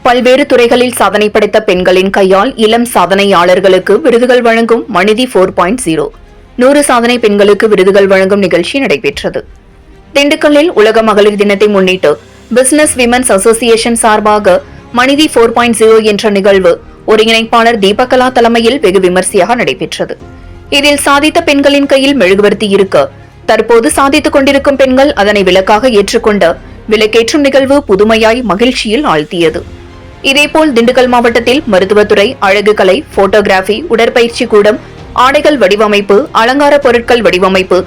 பல்வேறு துறைகளில் சாதனை படைத்த பெண்களின் கையால் இளம் சாதனையாளர்களுக்கு விருதுகள் வழங்கும் மனிதி 4.0 100 சாதனை பெண்களுக்கு விருதுகள் வழங்கும் நிகழ்ச்சி நடைபெற்றது. திண்டுக்கல்லில் உலக மகளிர் தினத்தை முன்னிட்டு பிசினஸ் விமன்ஸ் அசோசியேஷன் சார்பாக மனிதி 4.0 என்ற நிகழ்வு ஒருங்கிணைப்பாளர் தீபகலா தலைமையில் வெகு விமர்சையாக நடைபெற்றது. இதில் சாதித்த பெண்களின் கையில் மெழுகுவர்த்தி இருக்க தற்போது சாதித்துக் கொண்டிருக்கும் பெண்கள் அதனை விலக்காக ஏற்றுக்கொண்ட விலக்கேற்றும் நிகழ்வு புதுமையாய் மகிழ்ச்சியில் ஆழ்த்தியது. இதேபோல் திண்டுக்கல் மாவட்டத்தில் மருத்துவத்துறை, அழகுக்கலை, போட்டோகிராபி, உடற்பயிற்சி கூடம், ஆடைகள் வடிவமைப்பு, அலங்கார பொருட்கள் வடிவமைப்பு,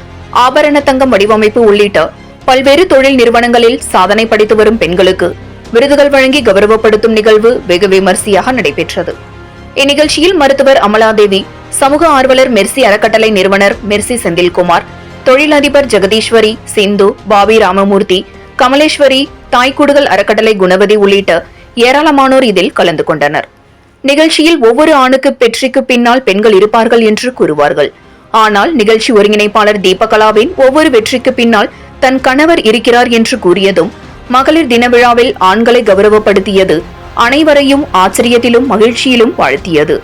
ஆபரண தங்கம் வடிவமைப்பு உள்ளிட்ட பல்வேறு தொழில் நிறுவனங்களில் சாதனை படைத்து வரும் பெண்களுக்கு விருதுகள் வழங்கி கௌரவப்படுத்தும் நிகழ்வு வெகு விமர்சையாக நடைபெற்றது. இந்நிகழ்ச்சியில் மருத்துவர் அமலாதேவி, சமூக ஆர்வலர் மெர்சி அறக்கட்டளை நிறுவனர் மெர்சி செந்தில்குமார், தொழிலதிபர் ஜெகதீஸ்வரி, சிந்து, பாபி ராமமூர்த்தி, கமலேஸ்வரி, தாய்க்குடுகள் அறக்கட்டளை குணவதி உள்ளிட்ட ஏராளமானோர் இதில் கலந்து கொண்டனர். நிகழ்ச்சியில் ஒவ்வொரு ஆணுக்கு வெற்றிக்கு பின்னால் பெண்கள் இருப்பார்கள் என்று கூறுவார்கள். ஆனால் நிகழ்ச்சி ஒருங்கிணைப்பாளர் தீபகலாவின் ஒவ்வொரு வெற்றிக்கு பின்னால் தன் கணவர் இருக்கிறார் என்று கூறியதும் மகளிர் தின விழாவில் ஆண்களை கௌரவப்படுத்தியது அனைவரையும் ஆச்சரியத்திலும் மகிழ்ச்சியிலும் வாழ்த்தியது.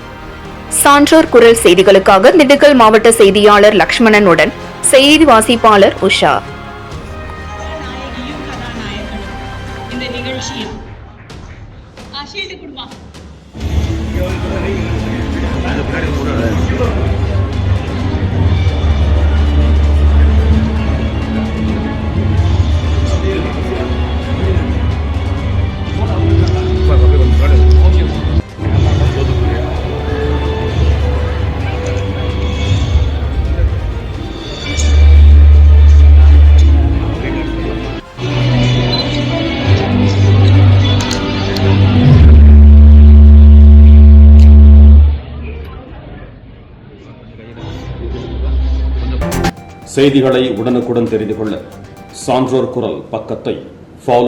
சான்றோர் குரல் செய்திகளுக்காக திண்டுக்கல் மாவட்ட செய்தியாளர் லக்ஷ்மணனுடன் செய்தி வாசிப்பாளர் உஷா. செய்திகளை உடனுக்குடன் தெரிந்து கொள்ள சான்றோர் குரல் பக்கத்தை